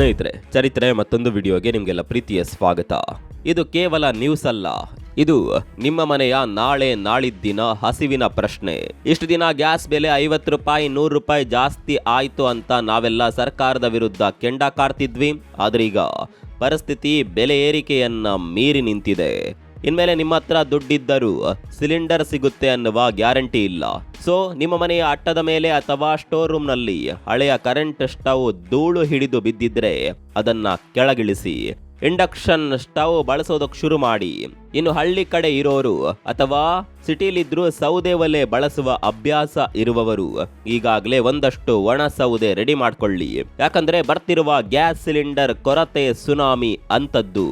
ಸ್ನೇಹಿತರೆ, ಚರಿತ್ರೆ ಮತ್ತೊಂದು ವಿಡಿಯೋಗೆ ನಿಮಗೆಲ್ಲ ಪ್ರೀತಿಯ ಸ್ವಾಗತ. ಇದು ಕೇವಲ ನ್ಯೂಸ್ ಅಲ್ಲ, ಇದು ನಿಮ್ಮ ಮನೆಯ ನಾಳೆ ನಾಳಿದ್ದಿನ ಹಸಿವಿನ ಪ್ರಶ್ನೆ. ಇಷ್ಟು ದಿನ ಗ್ಯಾಸ್ ಬೆಲೆ 50 ರೂಪಾಯಿ 100 ರೂಪಾಯಿ ಜಾಸ್ತಿ ಆಯ್ತು ಅಂತ ನಾವೆಲ್ಲ ಸರ್ಕಾರದ ವಿರುದ್ಧ ಕೆಂಡ ಕಾರ್ತಿದ್ವಿ. ಆದ್ರೆ ಈಗ ಪರಿಸ್ಥಿತಿ ಬೆಲೆ ಏರಿಕೆಯನ್ನ ಮೀರಿ ನಿಂತಿದೆ. ಇನ್ಮೇಲೆ ನಿಮ್ಮ ಹತ್ರ ದುಡ್ಡಿದ್ದರೂ ಸಿಲಿಂಡರ್ ಸಿಗುತ್ತೆ ಅನ್ನುವ ಗ್ಯಾರಂಟಿ ಇಲ್ಲ. ಸೊ ನಿಮ್ಮ ಮನೆಯ ಅಟ್ಟದ ಮೇಲೆ ಅಥವಾ ಸ್ಟೋರ್ ರೂಮ್ನಲ್ಲಿ ಹಳೆಯ ಕರೆಂಟ್ ಸ್ಟವ್ ಧೂಳು ಹಿಡಿದು ಬಿದ್ದಿದ್ರೆ ಅದನ್ನ ಕೆಳಗಿಳಿಸಿ ಇಂಡಕ್ಷನ್ ಸ್ಟವ್ ಬಳಸೋದಕ್ಕೆ ಶುರು ಮಾಡಿ. ಇನ್ನು ಹಳ್ಳಿ ಕಡೆ ಇರೋರು ಅಥವಾ ಸಿಟಿಲಿದ್ರೂ ಸೌದೆ ಒಲೆ ಬಳಸುವ ಅಭ್ಯಾಸ ಇರುವವರು ಈಗಾಗಲೇ ಒಂದಷ್ಟು ಒಣ ಸೌದೆ ರೆಡಿ ಮಾಡ್ಕೊಳ್ಳಿ. ಯಾಕಂದ್ರೆ ಬರ್ತಿರುವ ಗ್ಯಾಸ್ ಸಿಲಿಂಡರ್ ಕೊರತೆ ಸುನಾಮಿ ಅಂತದ್ದು.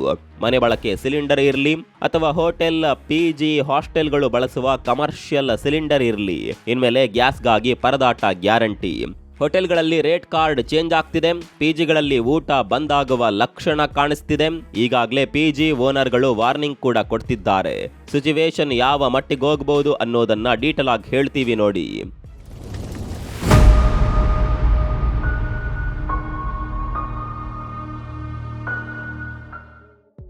ಮನೆ ಬಳಕೆ ಸಿಲಿಂಡರ್ ಇರಲಿ ಅಥವಾ ಹೋಟೆಲ್, PG, ಹಾಸ್ಟೆಲ್ಗಳು ಬಳಸುವ ಕಮರ್ಷಿಯಲ್ ಸಿಲಿಂಡರ್ ಇರಲಿ, ಇನ್ಮೇಲೆ ಗ್ಯಾಸ್ಗಾಗಿ ಪರದಾಟ ಗ್ಯಾರಂಟಿ. ಹೋಟೆಲ್ಗಳಲ್ಲಿ ರೇಟ್ ಕಾರ್ಡ್ ಚೇಂಜ್ ಆಗ್ತಿದೆ. PGಗಳಲ್ಲಿ ಊಟ ಬಂದಾಗುವ ಲಕ್ಷಣ ಕಾಣಿಸ್ತಿದೆ. ಈಗಾಗಲೇ PG ಓನರ್ಗಳು ವಾರ್ನಿಂಗ್ ಕೂಡ ಕೊಡ್ತಿದ್ದಾರೆ. ಸಿಚುವೇಶನ್ ಯಾವ ಮಟ್ಟಿಗೆ ಹೋಗಬಹುದು ಅನ್ನೋದನ್ನ ಡೀಟೇಲ್ ಆಗಿ ಹೇಳ್ತೀವಿ ನೋಡಿ.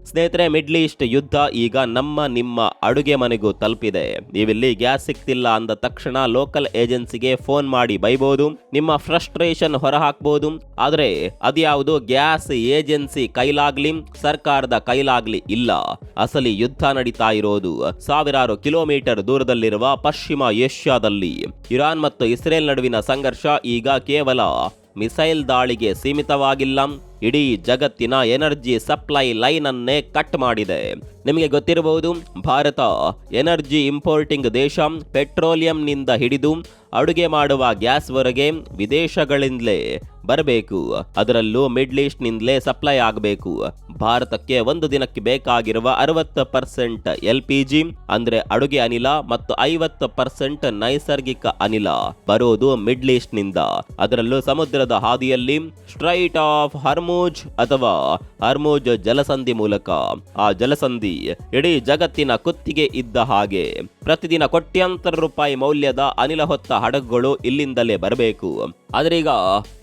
ಸ್ನೇಹಿತರೆ, ಮಿಡ್ಲ್ ಈಸ್ಟ್ ಯುದ್ಧ ಈಗ ನಿಮ್ಮ ಅಡುಗೆ ಮನೆಗೂ ತಲುಪಿದೆ. ನೀವಿಲ್ಲಿ ಗ್ಯಾಸ್ ಸಿಗ್ತಿಲ್ಲ ಅಂದ ತಕ್ಷಣ ಲೋಕಲ್ ಏಜೆನ್ಸಿಗೆ ಫೋನ್ ಮಾಡಿ ಬೈಬಹುದು, ನಿಮ್ಮ ಫ್ರಸ್ಟ್ರೇಷನ್ ಹೊರಹಾಕಬಹುದು. ಆದ್ರೆ ಅದ್ಯಾವುದು ಗ್ಯಾಸ್ ಏಜೆನ್ಸಿ ಕೈಲಾಗ್ಲಿ ಸರ್ಕಾರದ ಕೈಲಾಗ್ಲಿ ಇಲ್ಲ. ಅಸಲಿ ಯುದ್ಧ ನಡೀತಾ ಇರೋದು ಸಾವಿರಾರು ಕಿಲೋಮೀಟರ್ ದೂರದಲ್ಲಿರುವ ಪಶ್ಚಿಮ ಏಷ್ಯಾದಲ್ಲಿ. ಇರಾನ್ ಮತ್ತು ಇಸ್ರೇಲ್ ನಡುವಿನ ಸಂಘರ್ಷ ಈಗ ಕೇವಲ ಮಿಸೈಲ್ ದಾಳಿಗೆ ಸೀಮಿತವಾಗಿಲ್ಲ, ಇಡೀ ಜಗತ್ತಿನ ಎನರ್ಜಿ ಸಪ್ಲೈ ಲೈನ್ ಅನ್ನೇ ಕಟ್ ಮಾಡಿದೆ. ನಿಮಗೆ ಗೊತ್ತಿರಬಹುದು, ಭಾರತ ಎನರ್ಜಿ ಇಂಪೋರ್ಟಿಂಗ್ ದೇಶ. ಪೆಟ್ರೋಲಿಯಂನಿಂದ ಹಿಡಿದು ಅಡುಗೆ ಮಾಡುವ ಗ್ಯಾಸ್ವರೆಗೆ ವಿದೇಶಗಳಿಂದಲೇ ಬರಬೇಕು. ಅದರಲ್ಲೂ ಮಿಡ್ಲ್ ಈಸ್ಟ್ನಿಂದಲೇ ಸಪ್ಲೈ ಆಗಬೇಕು. ಭಾರತಕ್ಕೆ ಒಂದು ದಿನಕ್ಕೆ ಬೇಕಾಗಿರುವ 60% LPG ಅಂದ್ರೆ ಅಡುಗೆ ಅನಿಲ ಮತ್ತು 50% ನೈಸರ್ಗಿಕ ಅನಿಲ ಬರೋದು ಮಿಡ್ಲ್ ಈಸ್ಟ್ನಿಂದ. ಅದರಲ್ಲೂ ಸಮುದ್ರದ ಹಾದಿಯಲ್ಲಿ ಸ್ಟ್ರೈಟ್ ಆಫ್ ಹರ್ಮುಜ್ ಅಥವಾ ಹರ್ಮುಜ್ ಜಲಸಂಧಿ ಮೂಲಕ. ಆ ಜಲಸಂಧಿ ಇಡೀ ಜಗತ್ತಿನ ಕುತ್ತಿಗೆ ಇದ್ದ ಹಾಗೆ. ಪ್ರತಿದಿನ ಕೋಟ್ಯಾಂತರ ರೂಪಾಯಿ ಮೌಲ್ಯದ ಅನಿಲ ಹೊತ್ತ ಹಡಗುಗಳು ಇಲ್ಲಿಂದಲೇ ಬರಬೇಕು. ಆದ್ರೆ ಈಗ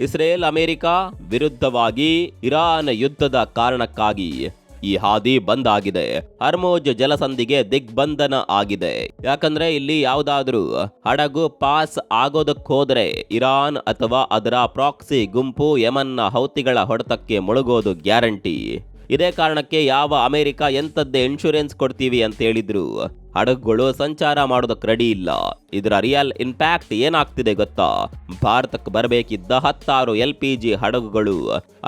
ಇಸ್ರೇಲ್ ಅಮೆರಿಕ ವಿರುದ್ಧವಾಗಿ ಇರಾನ್ ಯುದ್ಧದ ಕಾರಣಕ್ಕಾಗಿ ಈ ಹಾದಿ ಬಂದ್ ಆಗಿದೆ. ಹರ್ಮುಜ್ ಜಲಸಂಧಿಗೆ ದಿಗ್ಬಂಧನ ಆಗಿದೆ. ಯಾಕಂದ್ರೆ ಇಲ್ಲಿ ಯಾವುದಾದ್ರೂ ಹಡಗು ಪಾಸ್ ಆಗೋದಕ್ಕೆ ಹೋದ್ರೆ ಇರಾನ್ ಅಥವಾ ಅದರ ಪ್ರಾಕ್ಸಿ ಗುಂಪು ಯಮನ್ನ ಹೌತಿಗಳ ಹೊಡೆತಕ್ಕೆ ಮುಳುಗೋದು ಗ್ಯಾರಂಟಿ. ಇದೇ ಕಾರಣಕ್ಕೆ ಯಾವ ಅಮೆರಿಕ ಎಂತದ್ದೇ ಇನ್ಶೂರೆನ್ಸ್ ಕೊಡ್ತೀವಿ ಅಂತ ಹೇಳಿದ್ರು ಹಡಗುಗಳು ಸಂಚಾರ ಮಾಡೋದಕ್ಕೆ ರೆಡಿ ಇಲ್ಲ. ಇದರ ರಿಯಲ್ ಇಂಪ್ಯಾಕ್ಟ್ ಏನಾಗ್ತಿದೆ ಗೊತ್ತಾ? ಭಾರತಕ್ಕೆ ಬರಬೇಕಿದ್ದ 10 LPG ಹಡಗುಗಳು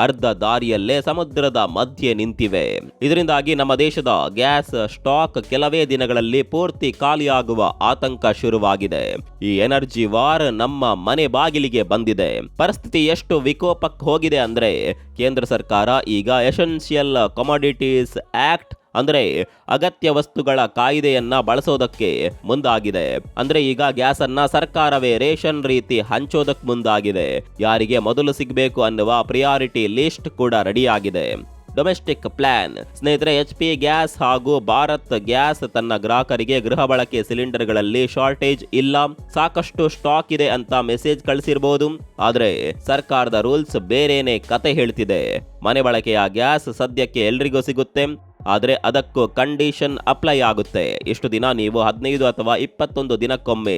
ಅರ್ಧ ದಾರಿಯಲ್ಲೇ ಸಮುದ್ರದ ಮಧ್ಯೆ ನಿಂತಿವೆ. ಇದರಿಂದಾಗಿ ನಮ್ಮ ದೇಶದ ಗ್ಯಾಸ್ ಸ್ಟಾಕ್ ಕೆಲವೇ ದಿನಗಳಲ್ಲಿ ಪೂರ್ತಿ ಖಾಲಿಯಾಗುವ ಆತಂಕ ಶುರುವಾಗಿದೆ. ಈ ಎನರ್ಜಿ ವಾರ್ ನಮ್ಮ ಮನೆ ಬಾಗಿಲಿಗೆ ಬಂದಿದೆ. ಪರಿಸ್ಥಿತಿ ಎಷ್ಟು ವಿಕೋಪಕ್ಕೆ ಹೋಗಿದೆ ಅಂದ್ರೆ ಕೇಂದ್ರ ಸರ್ಕಾರ ಈಗ ಎಸೆನ್ಷಿಯಲ್ ಕಮೋಡಿಟೀಸ್ ಆಕ್ಟ್ ಅಂದ್ರೆ ಅಗತ್ಯ ವಸ್ತುಗಳ ಕಾಯ್ದೆಯನ್ನ ಬಳಸೋದಕ್ಕೆ ಮುಂದಾಗಿದೆ. ಅಂದ್ರೆ ಈಗ ಗ್ಯಾಸ್ ಅನ್ನ ಸರ್ಕಾರವೇ ರೇಷನ್ ರೀತಿ ಹಂಚೋದಕ್ಕೆ ಮುಂದಾಗಿದೆ. ಯಾರಿಗೆ ಮೊದಲು ಸಿಗಬೇಕು ಅನ್ನುವ ಪ್ರಿಯಾರಿಟಿ ಲಿಸ್ಟ್ ಕೂಡ ರೆಡಿ ಆಗಿದೆ. Domestic plan. ಸ್ನೇಹಿತರೆ, HP ಗ್ಯಾಸ್ ಹಾಗೂ ಭಾರತ್ ಗ್ಯಾಸ್ ತನ್ನ ಗ್ರಾಹಕರಿಗೆ ಗೃಹ ಬಳಕೆ ಸಿಲಿಂಡರ್ಗಳಲ್ಲಿ ಶಾರ್ಟೇಜ್ ಇಲ್ಲ, ಸಾಕಷ್ಟು ಸ್ಟಾಕ್ ಇದೆ ಅಂತ ಮೆಸೇಜ್ ಕಳಿಸಿರಬಹುದು. ಆದ್ರೆ ಸರ್ಕಾರದ ರೂಲ್ಸ್ ಬೇರೆನೆ ಕತೆ ಹೇಳ್ತಿದೆ. ಮನೆ ಬಳಕೆಯ ಗ್ಯಾಸ್ ಸದ್ಯಕ್ಕೆ ಎಲ್ರಿಗೂ ಸಿಗುತ್ತೆ, ಆದ್ರೆ ಅದಕ್ಕೂ ಕಂಡೀಷನ್ ಅಪ್ಲೈ ಆಗುತ್ತೆ. ಇಷ್ಟು ದಿನ ನೀವು 15 ಅಥವಾ 21 ದಿನಕ್ಕೊಮ್ಮೆ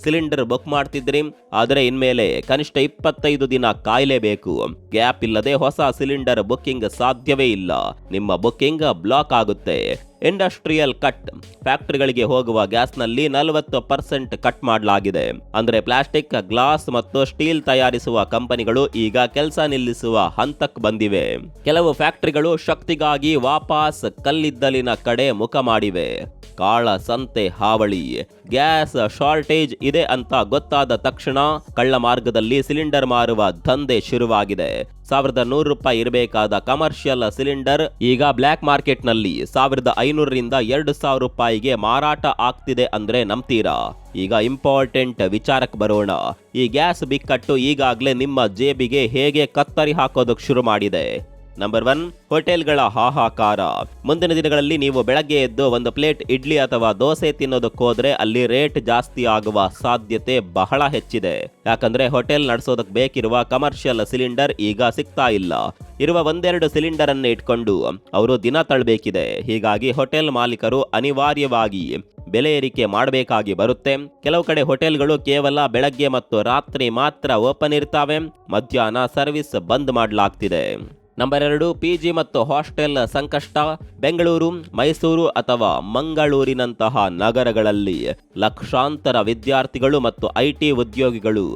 ಸಿಲಿಂಡರ್ ಬುಕ್ ಮಾಡ್ತಿದ್ರಿ, ಆದ್ರೆ ಇನ್ಮೇಲೆ ಕನಿಷ್ಠ 25 ದಿನ ಕಾಯಲೇಬೇಕು. ಗ್ಯಾಪ್ ಇಲ್ಲದೆ ಹೊಸ ಸಿಲಿಂಡರ್ ಬುಕ್ಕಿಂಗ್ ಸಾಧ್ಯವೇ ಇಲ್ಲ. ನಿಮ್ಮ ಬುಕ್ಕಿಂಗ್ ಬ್ಲಾಕ್ ಆಗುತ್ತೆ. Industrial cut. ಫ್ಯಾಕ್ಟರಿಗಳಿಗೆ ಹೋಗುವ ಗ್ಯಾಸ್ನಲ್ಲಿ 40% ಕಟ್ ಮಾಡಲಾಗಿದೆ. ಅಂದ್ರೆ ಪ್ಲಾಸ್ಟಿಕ್, ಗ್ಲಾಸ್ ಮತ್ತು ಸ್ಟೀಲ್ ತಯಾರಿಸುವ ಕಂಪನಿಗಳು ಈಗ ಕೆಲಸ ನಿಲ್ಲಿಸುವ ಹಂತಕ್ಕೆ ಬಂದಿವೆ. ಕೆಲವು ಫ್ಯಾಕ್ಟರಿಗಳು ಶಕ್ತಿಗಾಗಿ ವಾಪಸ್ ಕಲ್ಲಿದ್ದಲಿನ ಕಡೆ ಮುಖ ಮಾಡಿವೆ. ಕಾಳ ಸಂತೆ ಹಾವಳಿ. ಗ್ಯಾಸ್ ಶಾರ್ಟೇಜ್ ಇದೆ ಅಂತ ಗೊತ್ತಾದ ತಕ್ಷಣ ಕಳ್ಳ ಮಾರ್ಗದಲ್ಲಿ ಸಿಲಿಂಡರ್ ಮಾರುವ ದಂಧೆ ಶುರುವಾಗಿದೆ. 1100 ರೂಪಾಯಿ ಇರಬೇಕಾದ ಕಮರ್ಷಿಯಲ್ ಸಿಲಿಂಡರ್ ಈಗ ಬ್ಲ್ಯಾಕ್ ಮಾರ್ಕೆಟ್ ನಲ್ಲಿ 1500 ರಿಂದ 2000 ರೂಪಾಯಿಗೆ ಮಾರಾಟ ಆಗ್ತಿದೆ ಅಂದ್ರೆ ನಂಬ್ತೀರಾ? ಈಗ ಇಂಪಾರ್ಟೆಂಟ್ ವಿಚಾರಕ್ಕೆ ಬರೋಣ. ಈ ಗ್ಯಾಸ್ ಬಿಕ್ಕಟ್ಟು ಈಗಾಗಲೇ ನಿಮ್ಮ ಜೇಬಿಗೆ ಹೇಗೆ ಕತ್ತರಿ ಹಾಕೋದಕ್ಕೆ ಶುರು ಮಾಡಿದೆ. ನಂಬರ್ 1, ಹೋಟೆಲ್ಗಳ ಹಾಹಾಕಾರ. ಮುಂದಿನ ದಿನಗಳಲ್ಲಿ ನೀವು ಬೆಳಗ್ಗೆ ಎದ್ದು ಒಂದು ಪ್ಲೇಟ್ ಇಡ್ಲಿ ಅಥವಾ ದೋಸೆ ತಿನ್ನೋದಕ್ಕೋದ್ರೆ ಅಲ್ಲಿ ರೇಟ್ ಜಾಸ್ತಿ ಆಗುವ ಸಾಧ್ಯತೆ ಬಹಳ ಹೆಚ್ಚಿದೆ. ಯಾಕಂದ್ರೆ ಹೋಟೆಲ್ ನಡೆಸೋದಕ್ಕೆ ಬೇಕಿರುವ ಕಮರ್ಷಿಯಲ್ ಸಿಲಿಂಡರ್ ಈಗ ಸಿಗ್ತಾ ಇಲ್ಲ. ಇರುವ ಒಂದೆರಡು ಸಿಲಿಂಡರ್ ಅನ್ನು ಇಟ್ಕೊಂಡು ಅವರು ದಿನ ತಳ್ಳಬೇಕಿದೆ. ಹೀಗಾಗಿ ಹೋಟೆಲ್ ಮಾಲೀಕರು ಅನಿವಾರ್ಯವಾಗಿ ಬೆಲೆ ಏರಿಕೆ ಮಾಡಬೇಕಾಗಿ ಬರುತ್ತೆ. ಕೆಲವು ಕಡೆ ಹೋಟೆಲ್ಗಳು ಕೇವಲ ಬೆಳಗ್ಗೆ ಮತ್ತು ರಾತ್ರಿ ಮಾತ್ರ ಓಪನ್ ಇರ್ತಾವೆ. ಮಧ್ಯಾಹ್ನ ಸರ್ವಿಸ್ ಬಂದ್ ಮಾಡಲಾಗ್ತಿದೆ. ನಂಬರ್ 2, PG ಮತ್ತು ಹಾಸ್ಟೆಲ್ ಸಂಕಷ್ಟ. ಬೆಂಗಳೂರು, ಮೈಸೂರು ಅಥವಾ ಮಂಗಳೂರಿನಂತಹ ನಗರಗಳಲ್ಲಿ ಲಕ್ಷಾಂತರ ವಿದ್ಯಾರ್ಥಿಗಳು ಮತ್ತು IT ಉದ್ಯೋಗಿಗಳು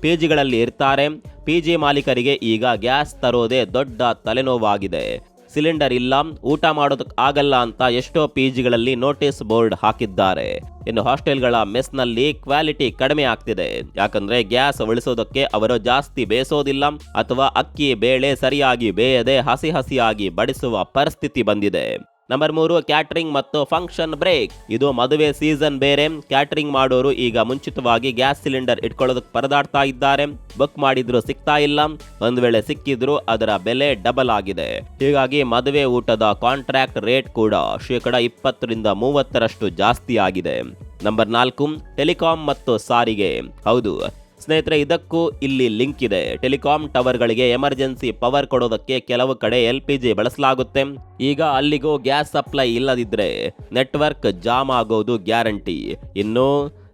PGಗಳಲ್ಲಿ ಇರ್ತಾರೆ. PG ಮಾಲೀಕರಿಗೆ ಈಗ ಗ್ಯಾಸ್ ತರೋದೇ ದೊಡ್ಡ ತಲೆನೋವಾಗಿದೆ. ಸಿಲಿಂಡರ್ ಇಲ್ಲ, ಊಟ ಮಾಡೋದಕ್ಕೆ ಆಗಲ್ಲ ಅಂತ ಎಷ್ಟೋ PGಗಳಲ್ಲಿ ನೋಟಿಸ್ ಬೋರ್ಡ್ ಹಾಕಿದ್ದಾರೆ. ಇನ್ನು ಹಾಸ್ಟೆಲ್ಗಳ ಮೆಸ್ನಲ್ಲಿ ಕ್ವಾಲಿಟಿ ಕಡಿಮೆ ಆಗ್ತಿದೆ. ಯಾಕಂದ್ರೆ ಗ್ಯಾಸ್ ಉಳಿಸೋದಕ್ಕೆ ಅವರು ಜಾಸ್ತಿ ಬೇಯಿಸೋದಿಲ್ಲ ಅಥವಾ ಅಕ್ಕಿ ಬೇಳೆ ಸರಿಯಾಗಿ ಬೇಯದೆ ಹಸಿಯಾಗಿ ಬಡಿಸುವ ಪರಿಸ್ಥಿತಿ ಬಂದಿದೆ. ನಂಬರ್ 3, ಕ್ಯಾಟರಿಂಗ್ ಮತ್ತು ಫಂಕ್ಷನ್ ಬ್ರೇಕ್. ಇದು ಮದುವೆ ಸೀಸನ್ ಬೇರೆ. ಕ್ಯಾಟರಿಂಗ್ ಮಾಡೋರು ಈಗ ಮುಂಚಿತವಾಗಿ ಗ್ಯಾಸ್ ಸಿಲಿಂಡರ್ ಇಟ್ಕೊಳ್ಳೋದಕ್ಕೆ ಪರದಾಡ್ತಾ ಇದ್ದಾರೆ. ಬುಕ್ ಮಾಡಿದ್ರು ಸಿಗ್ತಾ ಇಲ್ಲ. ಒಂದ್ ವೇಳೆ ಸಿಕ್ಕಿದ್ರು ಅದರ ಬೆಲೆ ಡಬಲ್ ಆಗಿದೆ. ಹೀಗಾಗಿ ಮದುವೆ ಊಟದ ಕಾಂಟ್ರಾಕ್ಟ್ ರೇಟ್ ಕೂಡ 20-30% ಜಾಸ್ತಿ ಆಗಿದೆ. ನಂಬರ್ 4, ಟೆಲಿಕಾಂ ಮತ್ತು ಸಾರಿಗೆ. ಹೌದು ಸ್ನೇಹಿತರೆ, ಇದಕ್ಕೂ ಇಲ್ಲಿ ಲಿಂಕ್ ಇದೆ. ಟೆಲಿಕಾಂ ಟವರ್ಗಳಿಗೆ ಎಮರ್ಜೆನ್ಸಿ ಪವರ್ ಕೊಡೋದಕ್ಕೆ ಕೆಲವು ಕಡೆ LPG ಬಳಸಲಾಗುತ್ತೆ. ಈಗ ಅಲ್ಲಿಗೂ ಗ್ಯಾಸ್ ಸಪ್ಲೈ ಇಲ್ಲದಿದ್ರೆ ನೆಟ್ವರ್ಕ್ ಜಾಮ್ ಆಗೋದು ಗ್ಯಾರಂಟಿ. ಇನ್ನು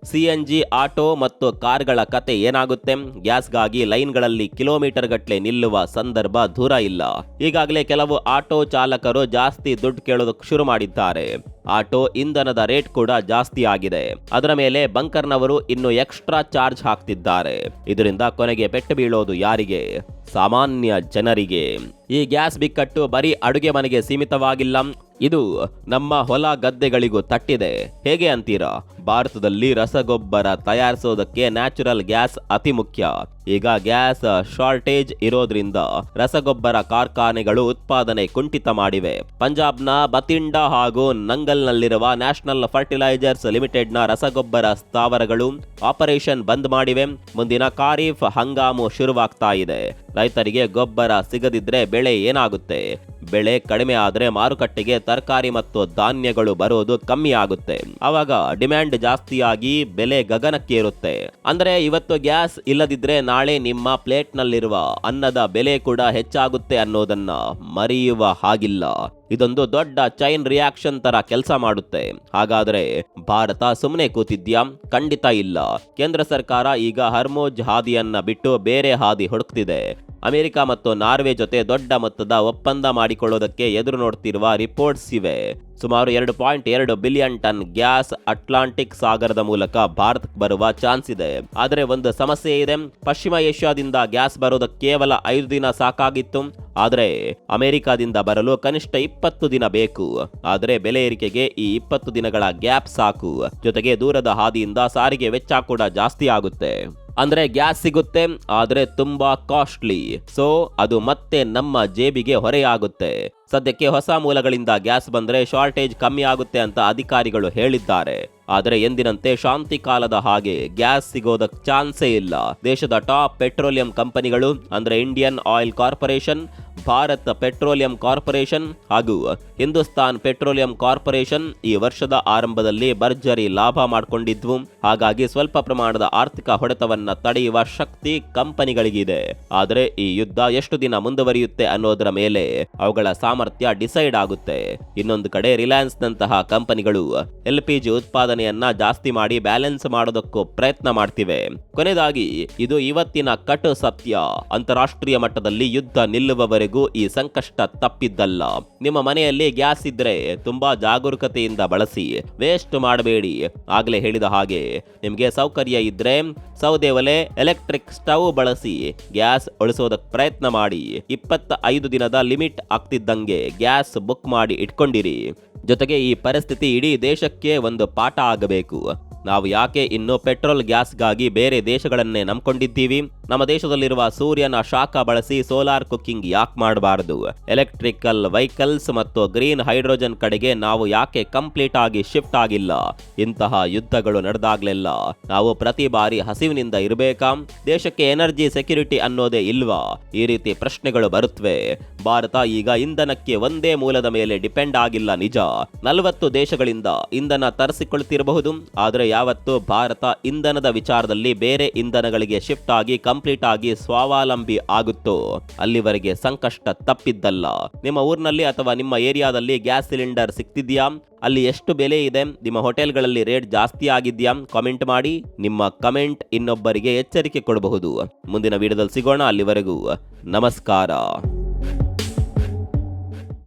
CNG ಆಟೋ ಮತ್ತು ಕಾರ್ಗಳ ಕತೆ ಏನಾಗುತ್ತೆ? ಗ್ಯಾಸ್ಗಾಗಿ ಲೈನ್ಗಳಲ್ಲಿ ಕಿಲೋಮೀಟರ್ ಗಟ್ಟಲೆ ನಿಲ್ಲುವ ಸಂದರ್ಭ ದೂರ ಇಲ್ಲ. ಈಗಾಗಲೇ ಕೆಲವು ಆಟೋ ಚಾಲಕರು ಜಾಸ್ತಿ ದುಡ್ಡು ಕೇಳೋದಕ್ಕೆ ಶುರು ಮಾಡಿದ್ದಾರೆ. ಆಟೋ ಇಂಧನದ ರೇಟ್ ಕೂಡ ಜಾಸ್ತಿ ಆಗಿದೆ. ಅದರ ಮೇಲೆ ಬಂಕರ್ನವರು ಇನ್ನು ಎಕ್ಸ್ಟ್ರಾ ಚಾರ್ಜ್ ಹಾಕ್ತಿದ್ದಾರೆ. ಇದರಿಂದ ಕೊನೆಗೆ ಪೆಟ್ಟು ಬೀಳೋದು ಯಾರಿಗೆ? ಸಾಮಾನ್ಯ ಜನರಿಗೆ. ಈ ಗ್ಯಾಸ್ ಬಿಕ್ಕಟ್ಟು ಬರೀ ಅಡುಗೆ ಮನೆಗೆ ಸೀಮಿತವಾಗಿಲ್ಲ, ಇದು ನಮ್ಮ ಹೊಲ ಗದ್ದೆಗಳಿಗೂ ತಟ್ಟಿದೆ. ಹೇಗೆ ಅಂತೀರಾ? ಭಾರತದಲ್ಲಿ ರಸಗೊಬ್ಬರ ತಯಾರಿಸೋದಕ್ಕೆ ನ್ಯಾಚುರಲ್ ಗ್ಯಾಸ್ ಅತಿ ಮುಖ್ಯ. ಈಗ ಗ್ಯಾಸ್ ಶಾರ್ಟೇಜ್ ಇರೋದ್ರಿಂದ ರಸಗೊಬ್ಬರ ಕಾರ್ಖಾನೆಗಳು ಉತ್ಪಾದನೆ ಕುಂಠಿತ ಮಾಡಿವೆ. ಪಂಜಾಬ್ನ ಬತಿಂಡಾ ಹಾಗೂ ನಂಗಲ್ನಲ್ಲಿರುವ ನ್ಯಾಷನಲ್ ಫರ್ಟಿಲೈಜರ್ಸ್ ಲಿಮಿಟೆಡ್ನ ರಸಗೊಬ್ಬರ ಸ್ಥಾವರಗಳು ಆಪರೇಷನ್ ಬಂದ್ ಮಾಡಿವೆ. ಮುಂದಿನ ಖಾರೀಫ್ ಹಂಗಾಮು ಶುರುವಾಗ್ತಾ ಇದೆ. ರೈತರಿಗೆ ಗೊಬ್ಬರ ಸಿಗದಿದ್ರೆ ಬೆಳೆ ಏನಾಗುತ್ತೆ? ಬೆಳೆ ಕಡಿಮೆ ಆದರೆ ಮಾರುಕಟ್ಟೆಗೆ ತರಕಾರಿ ಮತ್ತು ಧಾನ್ಯಗಳು ಬರೋದು ಕಮ್ಮಿ ಆಗುತ್ತೆ. ಆವಾಗ ಡಿಮ್ಯಾಂಡ್ ಜಾಸ್ತಿಯಾಗಿ ಬೆಲೆ ಗಗನಕ್ಕೇರುತ್ತೆ. ಅಂದ್ರೆ ಇವತ್ತು ಗ್ಯಾಸ್ ಇಲ್ಲದಿದ್ರೆ ನಾಳೆ ನಿಮ್ಮ ಪ್ಲೇಟ್ ನಲ್ಲಿರುವ ಅನ್ನದ ಬೆಲೆ ಕೂಡ ಹೆಚ್ಚಾಗುತ್ತೆ ಅನ್ನೋದನ್ನ ಮರೆಯುವ ಹಾಗಿಲ್ಲ. ಇದೊಂದು ದೊಡ್ಡ ಚೈನ್ ರಿಯಾಕ್ಷನ್ ತರ ಕೆಲಸ ಮಾಡುತ್ತೆ. ಹಾಗಾದ್ರೆ ಭಾರತ ಸುಮ್ಮನೆ ಕೂತಿದ್ಯಾ? ಖಂಡಿತ ಇಲ್ಲ. ಕೇಂದ್ರ ಸರ್ಕಾರ ಈಗ ಹರ್ಮೋಜ್ ಹಾದಿಯನ್ನ ಬಿಟ್ಟು ಬೇರೆ ಹಾದಿ ಹುಡುಕ್ತಿದೆ. ಅಮೆರಿಕ ಮತ್ತು ನಾರ್ವೆ ಜೊತೆ ದೊಡ್ಡ ಮೊತ್ತದ ಒಪ್ಪಂದ ಮಾಡಿಕೊಳ್ಳೋದಕ್ಕೆ ಎದುರು ನೋಡ್ತಿರುವ ರಿಪೋರ್ಟ್ಸ್ ಇವೆ. ಸುಮಾರು 2.2 ಬಿಲಿಯನ್ ಟನ್ ಗ್ಯಾಸ್ ಅಟ್ಲಾಂಟಿಕ್ ಸಾಗರದ ಮೂಲಕ ಭಾರತಕ್ಕೆ ಬರುವ ಚಾನ್ಸ್ ಇದೆ. ಆದರೆ ಒಂದು ಸಮಸ್ಯೆ ಇದೆ. ಪಶ್ಚಿಮ ಏಷ್ಯಾದಿಂದ ಗ್ಯಾಸ್ ಬರೋದಕ್ಕೆ ಕೇವಲ 5 ದಿನ ಸಾಕಾಗಿತ್ತು. ಆದರೆ ಅಮೆರಿಕಾದಿಂದ ಬರಲು ಕನಿಷ್ಠ 20 ದಿನ ಬೇಕು. ಆದರೆ ಬೆಲೆ ಏರಿಕೆಗೆ ಈ 20 ದಿನಗಳ ಗ್ಯಾಪ್ ಸಾಕು. ಜೊತೆಗೆ ದೂರದ ಹಾದಿಯಿಂದ ಸಾರಿಗೆ ವೆಚ್ಚ ಕೂಡ ಜಾಸ್ತಿ ಆಗುತ್ತೆ. ಅಂದ್ರೆ ಗ್ಯಾಸ್ ಸಿಗುತ್ತೆ, ಆದ್ರೆ ತುಂಬಾ ಕಾಸ್ಟ್ಲಿ. ಸೊ ಅದು ಮತ್ತೆ ನಮ್ಮ ಜೇಬಿಗೆ ಹೊರೆಯಾಗುತ್ತೆ. ಸದ್ಯಕ್ಕೆ ಹೊಸ ಮೂಲಗಳಿಂದ ಗ್ಯಾಸ್ ಬಂದ್ರೆ ಶಾರ್ಟೇಜ್ ಕಮ್ಮಿ ಆಗುತ್ತೆ ಅಂತ ಅಧಿಕಾರಿಗಳು ಹೇಳಿದ್ದಾರೆ. ಆದರೆ ಎಂದಿನಂತೆ ಶಾಂತಿ ಕಾಲದ ಹಾಗೆ ಗ್ಯಾಸ್ ಸಿಗೋದಕ್ಕೆ ಚಾನ್ಸೇ ಇಲ್ಲ. ದೇಶದ ಟಾಪ್ ಪೆಟ್ರೋಲಿಯಂ ಕಂಪನಿಗಳು ಅಂದ್ರೆ Indian oil corporation, Bharat petroleum corporation ಹಾಗೂ ಹಿಂದೂಸ್ತಾನ್ ಪೆಟ್ರೋಲಿಯಂ ಕಾರ್ಪೊರೇಷನ್ ಈ ವರ್ಷದ ಆರಂಭದಲ್ಲಿ ಭರ್ಜರಿ ಲಾಭ ಮಾಡಿಕೊಂಡಿದ್ವು. ಹಾಗಾಗಿ ಸ್ವಲ್ಪ ಪ್ರಮಾಣದ ಆರ್ಥಿಕ ಹೊಡೆತವನ್ನ ತಡೆಯುವ ಶಕ್ತಿ ಕಂಪನಿಗಳಿಗಿದೆ. ಆದರೆ ಈ ಯುದ್ಧ ಎಷ್ಟು ದಿನ ಮುಂದುವರಿಯುತ್ತೆ ಅನ್ನೋದರ ಮೇಲೆ ಅವುಗಳ ಸಾಮರ್ಥ್ಯ ಡಿಸೈಡ್ ಆಗುತ್ತೆ. ಇನ್ನೊಂದು ಕಡೆ ರಿಲಯನ್ಸ್ ನಂತಹ ಕಂಪನಿಗಳು LPG ಉತ್ಪಾದನೆಯನ್ನ ಜಾಸ್ತಿ ಮಾಡಿ ಬ್ಯಾಲೆನ್ಸ್ ಮಾಡೋದಕ್ಕೂ ಪ್ರಯತ್ನ ಮಾಡ್ತಿವೆ. ಕೊನೆಯದಾಗಿ ಇದು ಇವತ್ತಿನ ಕಟು ಸತ್ಯ. ಅಂತಾರಾಷ್ಟ್ರೀಯ ಮಟ್ಟದಲ್ಲಿ ಯುದ್ಧ ನಿಲ್ಲುವವರೆಗೂ ಈ ಸಂಕಷ್ಟ ತಪ್ಪಿದ್ದಲ್ಲ. ನಿಮ್ಮ ಮನೆಯಲ್ಲಿ ಗ್ಯಾಸ್ ಇದ್ರೆ ತುಂಬಾ ಜಾಗರೂಕತೆಯಿಂದ ಬಳಸಿ, ವೇಸ್ಟ್ ಮಾಡಬೇಡಿ. ಆಗ್ಲೇ ಹೇಳಿದ ಹಾಗೆ ನಿಮ್ಗೆ ಸೌಕರ್ಯ ಇದ್ರೆ ಸೌದೆ ಒಲೆ, ಎಲೆಕ್ಟ್ರಿಕ್ ಸ್ಟವ್ ಬಳಸಿ ಗ್ಯಾಸ್ ಉಳಿಸೋದಕ್ಕೆ ಪ್ರಯತ್ನ ಮಾಡಿ. 25 ದಿನದ ಲಿಮಿಟ್ ಆಗ್ತಿದ್ದಂಗೆ ಗ್ಯಾಸ್ ಬುಕ್ ಮಾಡಿ ಇಟ್ಕೊಂಡಿರಿ. ಜೊತೆಗೆ ಈ ಪರಿಸ್ಥಿತಿ ಇಡೀ ದೇಶಕ್ಕೆ ಒಂದು ಪಾಠ ಆಗಬೇಕು. ನಾವು ಯಾಕೆ ಇನ್ನು ಪೆಟ್ರೋಲ್ ಗ್ಯಾಸ್ಗಾಗಿ ಬೇರೆ ದೇಶಗಳನ್ನೇ ನಂಬ್ಕೊಂಡಿದ್ದೀವಿ? ನಮ್ಮ ದೇಶದಲ್ಲಿರುವ ಸೂರ್ಯನ ಶಾಖ ಬಳಸಿ ಸೋಲಾರ್ ಕುಕ್ಕಿಂಗ್ ಯಾಕೆ ಮಾಡಬಾರದು? ಎಲೆಕ್ಟ್ರಿಕಲ್ ವೆಹಿಕಲ್ಸ್ ಮತ್ತು ಗ್ರೀನ್ ಹೈಡ್ರೋಜನ್ ಕಡೆಗೆ ನಾವು ಯಾಕೆ ಕಂಪ್ಲೀಟ್ ಆಗಿ ಶಿಫ್ಟ್ ಆಗಿಲ್ಲ? ಇಂತಹ ಯುದ್ಧಗಳು ನಡೆದಾಗ್ಲೆಲ್ಲ ನಾವು ಪ್ರತಿ ಬಾರಿ ಹಸಿವಿನಿಂದ ಇರಬೇಕಾ? ದೇಶಕ್ಕೆ ಎನರ್ಜಿ ಸೆಕ್ಯೂರಿಟಿ ಅನ್ನೋದೇ ಇಲ್ವಾ? ಈ ರೀತಿ ಪ್ರಶ್ನೆಗಳು ಬರುತ್ತವೆ. ಭಾರತ ಈಗ ಇಂಧನಕ್ಕೆ ಒಂದೇ ಮೂಲದ ಮೇಲೆ ಡಿಪೆಂಡ್ ಆಗಿಲ್ಲ ನಿಜ. 40 ದೇಶಗಳಿಂದ ಇಂಧನ ತರಿಸಿಕೊಳ್ತಿರಬಹುದು, ಆದರೆ ಯಾವತ್ತು ಭಾರತ ಇಂಧನದ ವಿಚಾರದಲ್ಲಿ ಬೇರೆ ಇಂಧನಗಳಿಗೆ ಶಿಫ್ಟ್ ಆಗಿ ಕಂಪ್ಲೀಟ್ ಆಗಿ ಸ್ವಾವಲಂಬಿ ಆಗುತ್ತೋ ಅಲ್ಲಿವರೆಗೆ ಸಂಕಷ್ಟ ತಪ್ಪಿದ್ದಲ್ಲ. ನಿಮ್ಮ ಊರಿನಲ್ಲಿ ಅಥವಾ ನಿಮ್ಮ ಏರಿಯಾದಲ್ಲಿ ಗ್ಯಾಸ್ ಸಿಲಿಂಡರ್ ಸಿಗ್ತಿದ್ಯಾ? ಅಲ್ಲಿ ಎಷ್ಟು ಬೆಲೆ ಇದೆ? ನಿಮ್ಮ ಹೋಟೆಲ್ಗಳಲ್ಲಿ ರೇಟ್ ಜಾಸ್ತಿ ಆಗಿದ್ಯಾ? ಕಾಮೆಂಟ್ ಮಾಡಿ. ನಿಮ್ಮ ಕಮೆಂಟ್ ಇನ್ನೊಬ್ಬರಿಗೆ ಎಚ್ಚರಿಕೆ ಕೊಡಬಹುದು. ಮುಂದಿನ ವಿಡಿಯೋದಲ್ಲಿ ಸಿಗೋಣ. ಅಲ್ಲಿವರೆಗೂ ನಮಸ್ಕಾರ.